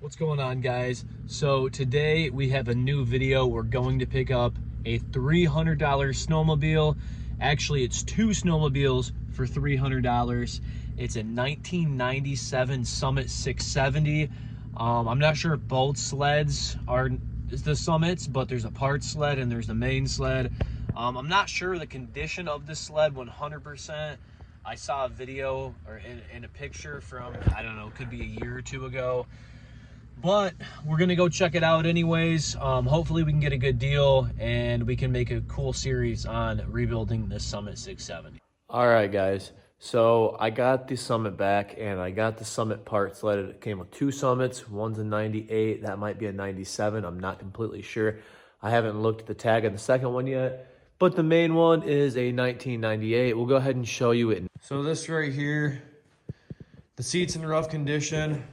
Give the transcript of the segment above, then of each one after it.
What's going on, guys? So today we have a new video. We're going to pick up a $300 snowmobile. Actually, it's two snowmobiles for $300. It's a 1997 Summit 670. I'm not sure if both sleds are the Summits, but there's a part sled and there's the main sled. I'm not sure the condition of the sled 100%. I saw a video or in a picture from, I don't know, could be a year or two ago. But we're gonna go check it out anyways. Hopefully we can get a good deal and we can make a cool series on rebuilding this Summit 670. All right, guys. So I got the Summit back and I got the Summit part sled. It came with two Summits. One's a 98. That might be a 97. I'm not completely sure. I haven't looked at the tag on the second one yet. But the main one is a 1998. We'll go ahead and show you it. So this right here, the seat's in rough condition.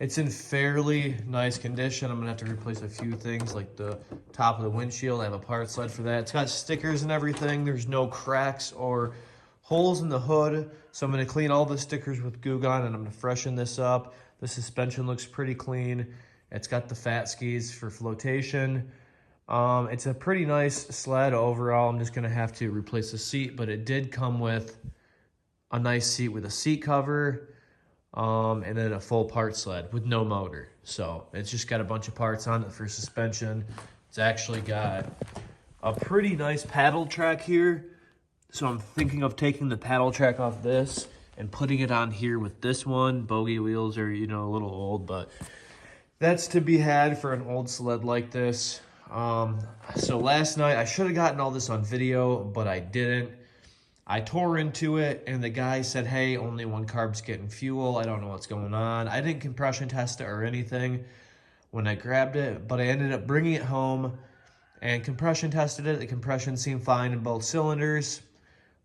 It's in fairly nice condition. I'm gonna have to replace a few things like the top of the windshield. I have a part sled for that. It's got stickers and everything. There's no cracks or holes in the hood. So I'm gonna clean all the stickers with Goo Gone and I'm gonna freshen this up. The suspension looks pretty clean. It's got the fat skis for flotation. It's a pretty nice sled overall. I'm just gonna have to replace the seat, but it did come with a nice seat with a seat cover. And then a full part sled with no motor. So it's just got a bunch of parts on it for suspension. It's actually got a pretty nice paddle track here. So I'm thinking of taking the paddle track off this and putting it on here with this one. Bogey wheels are, you know, a little old, but that's to be had for an old sled like this. So last night I should have gotten all this on video, but I didn't. I tore into it and the guy said, hey, only one carb's getting fuel. I don't know what's going on. I didn't compression test it or anything when I grabbed it, but I ended up bringing it home and compression tested it. The compression seemed fine in both cylinders.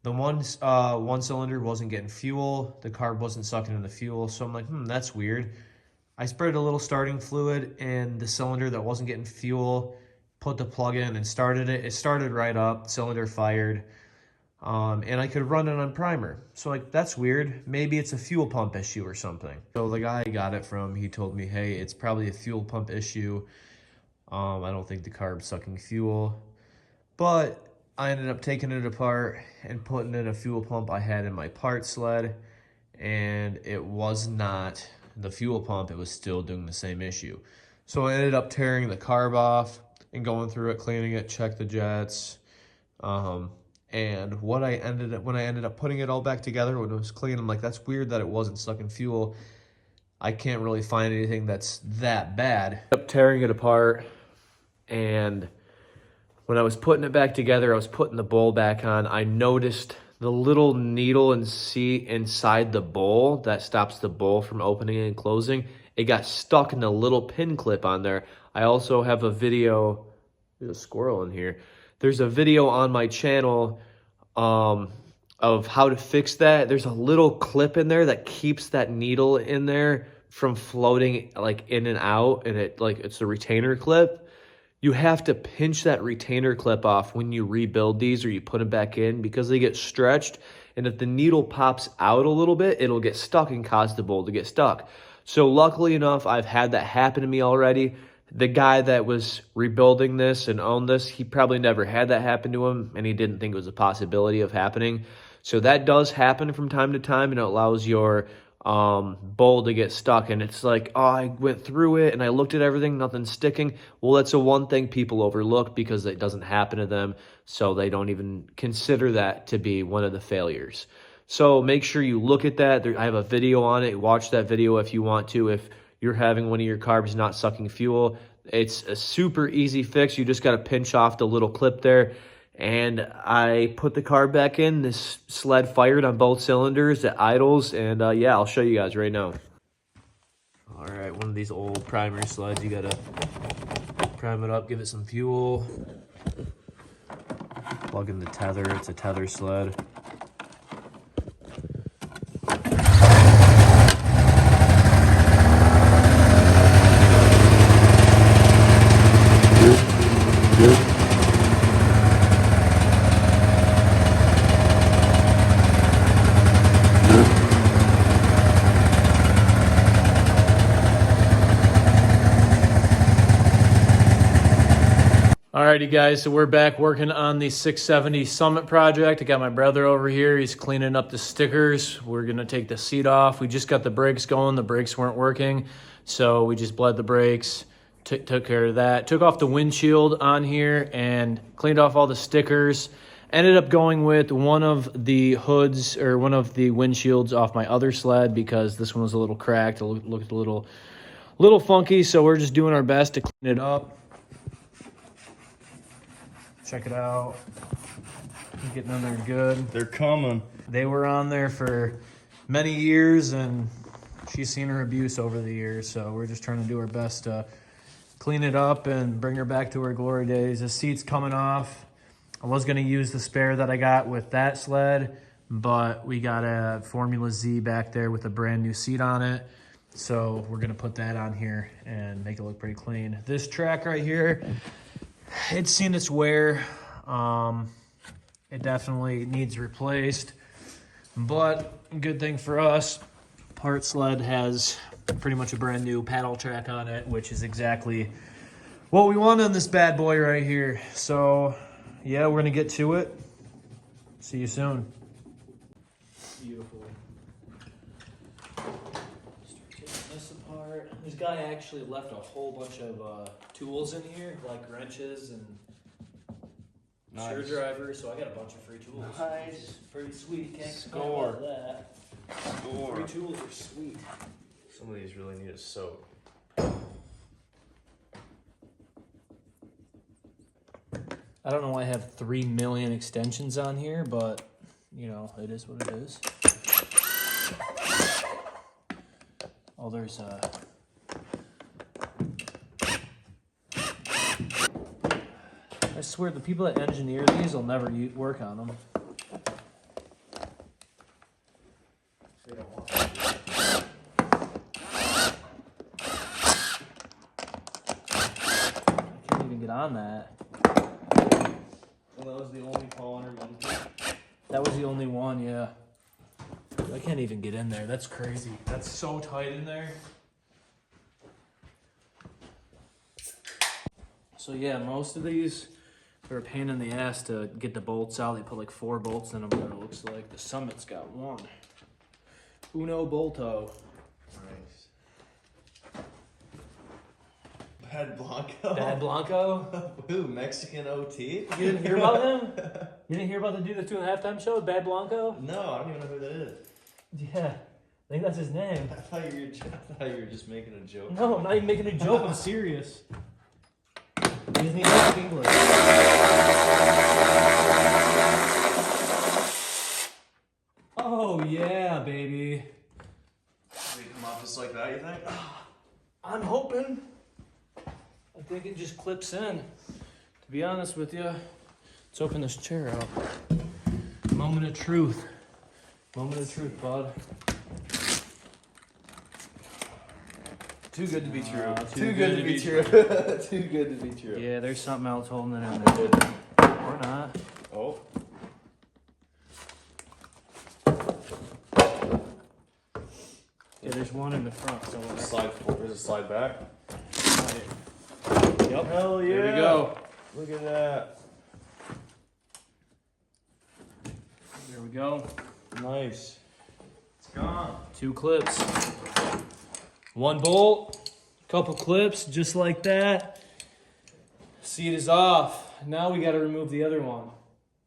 The one cylinder wasn't getting fuel. The carb wasn't sucking in the fuel. So I'm like, that's weird. I sprayed a little starting fluid in the cylinder that wasn't getting fuel, put the plug in and started it. It started right up, cylinder fired. And I could run it on primer. So like, that's weird. Maybe it's a fuel pump issue or something. So the guy I got it from, he told me, hey, it's probably a fuel pump issue. I don't think the carb's sucking fuel. But I ended up taking it apart and putting in a fuel pump I had in my part sled. And it was not the fuel pump. It was still doing the same issue. So I ended up tearing the carb off and going through it, cleaning it, check the jets. And when I ended up putting it all back together, when it was clean, I'm like, that's weird that it wasn't sucking fuel. I can't really find anything that's that bad. I ended up tearing it apart, and when I was putting it back together, I was putting the bowl back on. I noticed the little needle and seat inside the bowl that stops the bowl from opening and closing. It got stuck in a little pin clip on there. I also have a video. There's a squirrel in here. There's a video on my channel of how to fix that. There's a little clip in there that keeps that needle in there from floating like in and out, and it's a retainer clip. You have to pinch that retainer clip off when you rebuild these or you put them back in because they get stretched, and if the needle pops out a little bit, it'll get stuck and cause the bowl to get stuck. So luckily enough, I've had that happen to me already. The guy that was rebuilding this and owned this, he probably never had that happen to him, and he didn't think it was a possibility of happening. So that does happen from time to time, and it allows your bowl to get stuck. And it's like, oh, I went through it, and I looked at everything, nothing's sticking. Well, that's the one thing people overlook because it doesn't happen to them, so they don't even consider that to be one of the failures. So make sure you look at that. I have a video on it. Watch that video if you want to. If you're having one of your carbs not sucking fuel, it's a super easy fix. You just got to pinch off the little clip there. And I put the carb back in. This sled fired on both cylinders. It idles. And yeah, I'll show you guys right now. All right, one of these old primer sleds. You got to prime it up, give it some fuel. Plug in the tether. It's a tether sled. Alrighty guys, so we're back working on the 670 Summit project. I got my brother over here. He's cleaning up the stickers. We're gonna take the seat off. We just got the brakes going. The brakes weren't working, so we just bled the brakes, took care of that. Took off the windshield on here and cleaned off all the stickers. Ended up going with one of the hoods or one of the windshields off my other sled because this one was a little cracked. It looked a little funky, so we're just doing our best to clean it up. Check it out. Getting on there good. They're coming. They were on there for many years, and she's seen her abuse over the years, so we're just trying to do our best to clean it up and bring her back to her glory days. The seat's coming off. I was going to use the spare that I got with that sled, but we got a Formula Z back there with a brand new seat on it, so we're going to put that on here and make it look pretty clean. This track right here, it's seen its wear. It definitely needs replaced, but good thing for us, Part Sled has pretty much a brand new paddle track on it, which is exactly what we want on this bad boy right here. So yeah, we're gonna get to it. See you soon. Beautiful. Start taking this apart. This guy actually left a whole bunch of tools in here, like wrenches and screwdriver, so I got a bunch of free tools. Nice. Pretty sweet. Can't Score. complain about that. Score. Free tools are sweet. Some of these really need a soak. I don't know why I have 3 million extensions on here, but you know, it is what it is. Oh, there's I swear the people that engineer these will never work on them. They don't want to. I can't even get on that. Well, that was the only polymer monkey. That was the only one, yeah. I can't even get in there. That's crazy. That's so tight in there. So yeah, most of these are a pain in the ass to get the bolts out. They put like 4 bolts in them, but it looks like the Summit's got 1. Uno bolto. Nice. Bad Blanco? Bad Blanco? Who, Mexican OT? You didn't hear about him? You didn't hear about the dude that threw the halftime show, Bad Blanco? No, I don't even know who that is. Yeah, I think that's his name. I thought you were just making a joke. No, I'm not even making a joke. I'm serious. He doesn't even speak English. Oh yeah, baby. Did it come off just like that, you think? I'm hoping. I think it just clips in. To be honest with you, let's open this chair out. Moment of truth. Moment of truth, bud. Too good to be true. Too good to be true. Too good to be true. Yeah, there's something else holding it in there. Or not. Oh. Yeah, there's one in the front. So There's a slide back. Yep. Hell yeah. There we go. Look at that. There we go. Nice. It's gone. 2 clips. 1 bolt, couple clips, just like that. Seat is off. Now we got to remove the other one.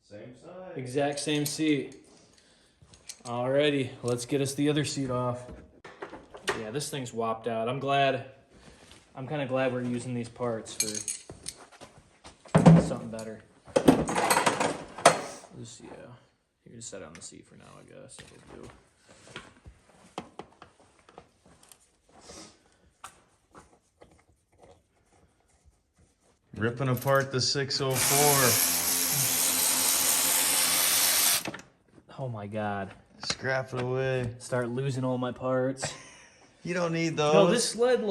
Same side. Exact same seat. Alrighty, let's get us the other seat off. Yeah, this thing's whopped out. I'm kind of glad we're using these parts for something better. Just, yeah, you can just set it on the seat for now, I guess. That'll do. Ripping apart the 604. Oh my God. Scrap it away. Start losing all my parts. You don't need those. No, this sled,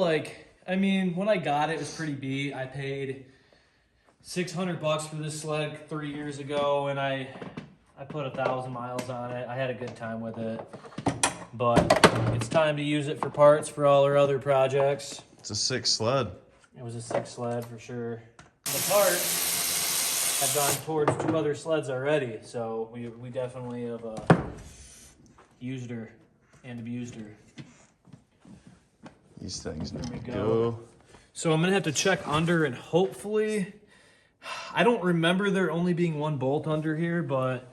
I mean, when I got it, it was pretty beat. I paid $600 for this sled 3 years ago, and I put 1,000 miles on it. I had a good time with it, but it's time to use it for parts for all our other projects. It's a 6 sled. It was a 6 sled for sure. The parts have gone towards 2 other sleds already, so we definitely have used her and abused her. These things There we need to go. go. So I'm gonna have to check under, and hopefully, I don't remember there only being 1 bolt under here, but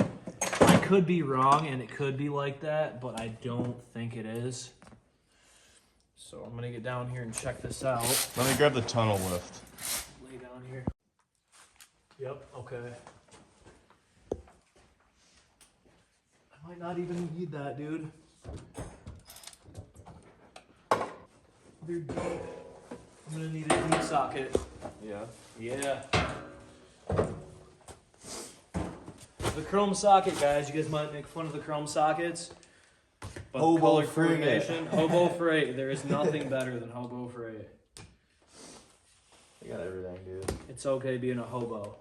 I could be wrong and it could be like that, but I don't think it is. So I'm gonna get down here and check this out. Let me grab the tunnel lift. Lay down here. Yep, okay. I might not even need that, dude. They're deep. I'm gonna need a deep socket. Yeah. Yeah. The chrome socket, guys. You guys might make fun of the chrome sockets. But Hobo color freight. coordination, Hobo Freight. There is nothing better than Hobo Freight. They got everything, dude. It's okay being a hobo.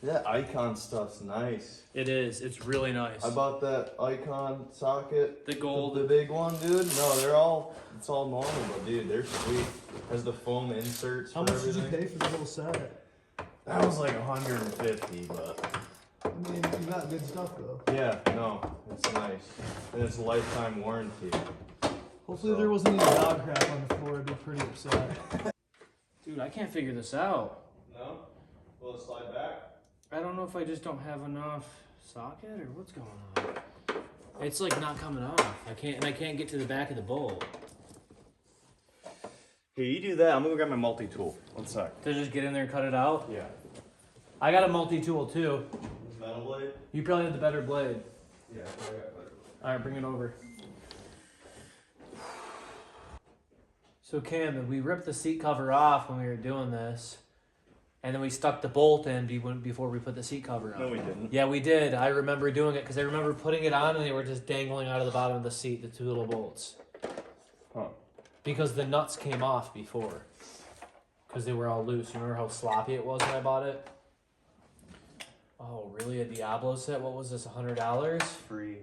That icon stuff's nice. It is. It's really nice. I bought that icon socket. The gold. The big one, dude. No, it's all normal, but dude, they're sweet. Has the foam inserts How for much did you everything. pay for the whole set? That was like 150, but I mean, you got good stuff though. yeah, no, it's nice. And it's lifetime warranty. Hopefully there wasn't any dog crap on the floor. I'd be pretty upset. Dude, I can't figure this out. No? Will it slide back? I don't know if I just don't have enough socket or what's going on. It's like not coming off. I can't get to the back of the bolt. Here, you do that. I'm gonna grab my multi-tool. 1 sec. To just get in there and cut it out. Yeah. I got a multi-tool too. Metal blade? You probably have the better blade. Yeah, I got better. All right, bring it over. So Cam, we ripped the seat cover off when we were doing this, and then we stuck the bolt in before we put the seat cover on. No, we didn't. Yeah, we did. I remember doing it because I remember putting it on and they were just dangling out of the bottom of the seat, the 2 little bolts. Huh. Because the nuts came off before. Because they were all loose. You remember how sloppy it was when I bought it? Oh, really? A Diablo set? What was this, $100? Free.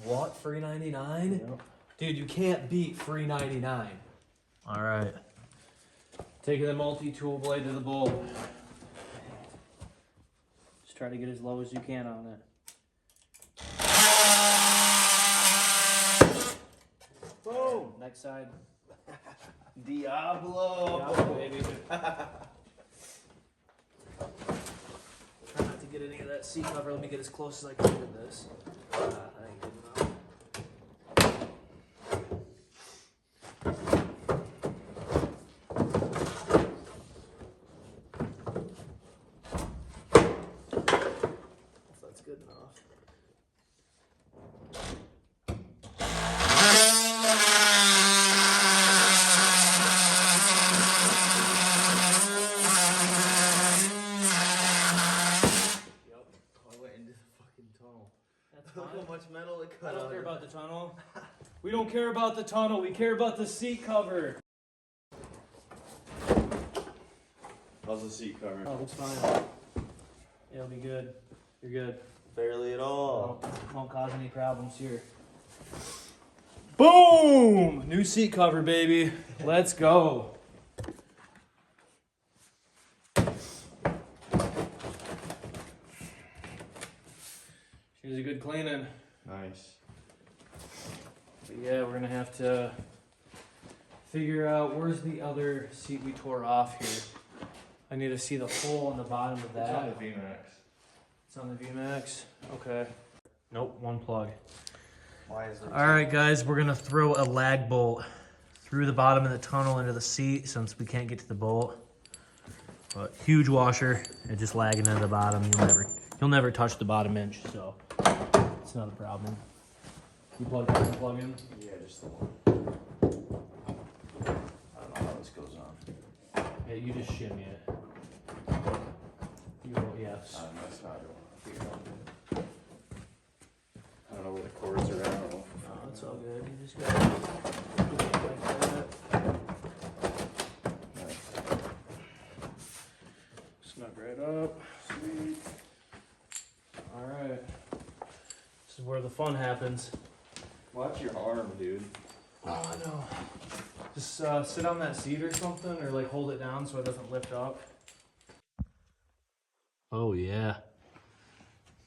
What? Free 99? Yep. Dude, you can't beat free 99. All right. Taking the multi-tool blade to the bolt. Just try to get as low as you can on it. Boom! Next side. Diablo! Yeah, baby. Try not to get any of that seat cover. Let me get as close as I can to this. That ain't good enough. If that's good enough. Look how much metal it I cut don't out. care about the tunnel. We don't care about the tunnel. We care about the seat cover. How's the seat cover? Oh, it's fine. It'll be good. You're good. Barely at all. Won't cause any problems here. Boom! New seat cover, baby. Let's go. Here's a good cleaning. Nice. But yeah, we're gonna have to figure out where's the other seat we tore off here. I need to see the hole in the bottom of that. It's on the VMAX. It's on the VMAX. Okay. Nope, 1 plug. Why is there? All right, guys, we're gonna throw a lag bolt through the bottom of the tunnel into the seat since we can't get to the bolt. But huge washer, it's just lagging into the bottom. You'll never touch the bottom inch, so it's not a problem. You plug in? Yeah, just the one. I don't know how this goes on. Yeah, you just shimmy it. Yes. That's not it. I don't know where the cords are at. I don't know. Oh, it's all good. You just got snug right up. Sweet. All right. This is where the fun happens. Watch your arm, dude. Oh, I know. Just sit on that seat or something, or like hold it down so it doesn't lift up. Oh yeah.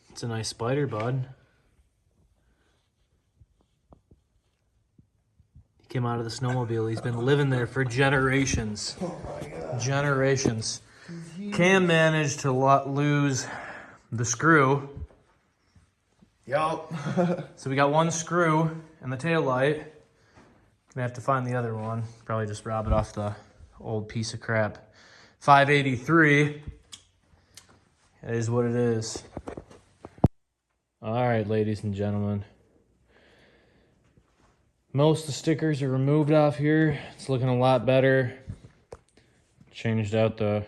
It's a nice spider, bud. He came out of the snowmobile. He's been living there for generations. Oh my god. Generations. Cam managed to lose the screw. Yup. So we got one screw in the taillight. Gonna have to find the other one. Probably just rob it off the old piece of crap 583. It is what it is. All right, ladies and gentlemen. Most of the stickers are removed off here. It's looking a lot better. Changed out the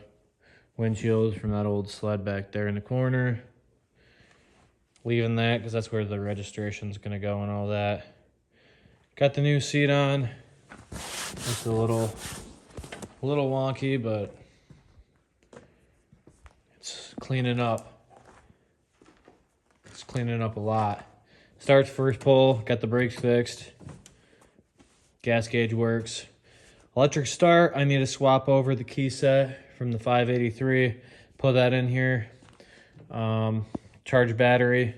windshields from that old sled back there in the corner. Leaving that because that's where the registration's gonna go and all that. Got the new seat on. It's a little wonky, but it's cleaning up. It's cleaning up a lot. Starts first pull, got the brakes fixed. Gas gauge works. Electric start, I need to swap over the key set from the 583. Put that in here. Charge battery.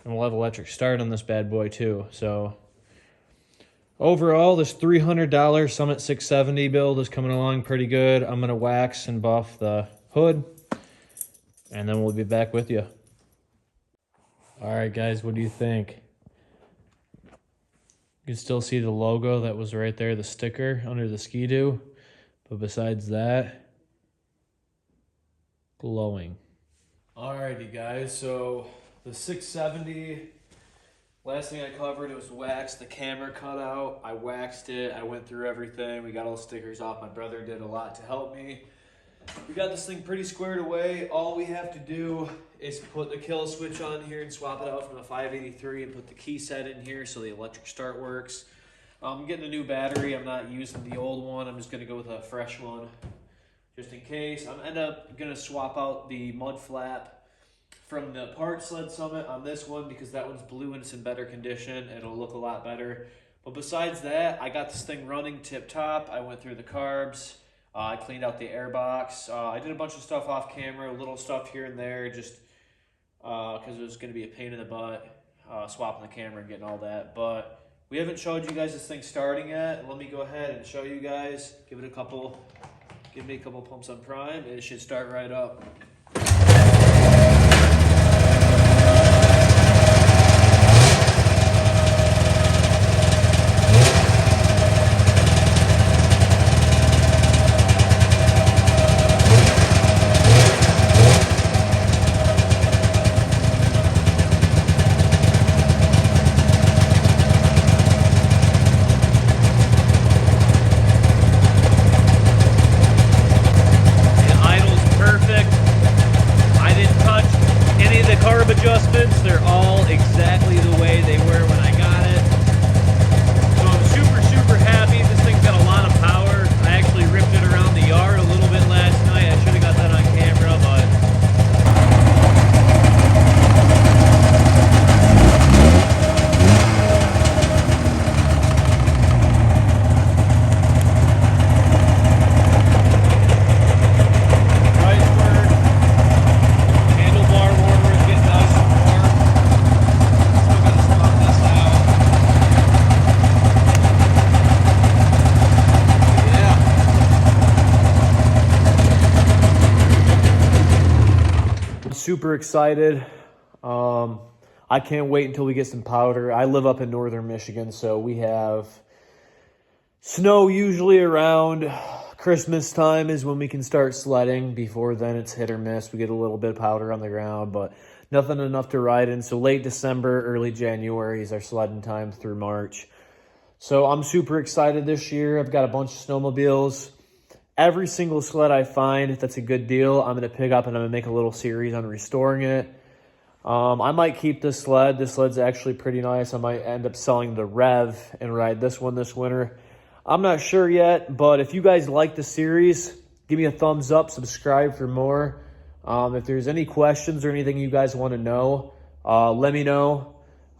And we'll have electric start on this bad boy too. So overall, this $300 Summit 670 build is coming along pretty good. I'm gonna wax and buff the hood, and then we'll be back with you. All right, guys, what do you think? You can still see the logo that was right there, the sticker under the Skidoo. But besides that, glowing. Alrighty, guys, so the 670, last thing I covered was wax the camera cutout. I waxed it, I went through everything. We got all the stickers off. My brother did a lot to help me. We got this thing pretty squared away. All we have to do is put the kill switch on here and swap it out from the 583 and put the key set in here so the electric start works. I'm getting a new battery. I'm not using the old one. I'm just going to go with a fresh one just in case. I'm end up going to swap out the mud flap from the Part Sled Summit on this one because that one's blue and it's in better condition. It'll look a lot better. But besides that, I got this thing running tip top. I went through the carbs. I cleaned out the air box. I did a bunch of stuff off camera, little stuff here and there, just because it was going to be a pain in the butt, swapping the camera and getting all that. But we haven't showed you guys this thing starting yet. Let me go ahead and show you guys. Give me a couple pumps on prime, and it should start right up. Adjustments, they're all exactly the way they were when I got it. So I'm super happy. This thing's got a lot of power. I actually ripped it around the yard a little bit last night. I should have got that on camera, but super excited. I can't wait until we get some powder. I live up in northern Michigan, so we have snow usually around Christmas time is when we can start sledding. Before then, it's hit or miss. We get a little bit of powder on the ground, but nothing enough to ride in. So late December, early January is our sledding time through March. So I'm super excited this year. I've got a bunch of snowmobiles. Every single sled I find that's a good deal, I'm going to pick up and I'm going to make a little series on restoring it. I might keep this sled. This sled's actually pretty nice. I might end up selling the Rev and ride this one this winter. I'm not sure yet, but if you guys like the series, give me a thumbs up, subscribe for more. If there's any questions or anything you guys want to know, let me know.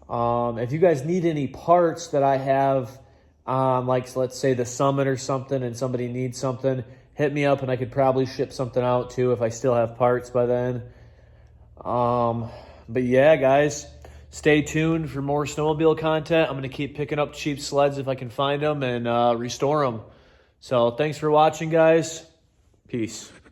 If you guys need any parts that I have, like let's say the Summit or something and somebody needs something, hit me up and I could probably ship something out too if I still have parts by then. But yeah, guys, stay tuned for more snowmobile content. I'm going to keep picking up cheap sleds if I can find them and restore them. So thanks for watching, guys. Peace.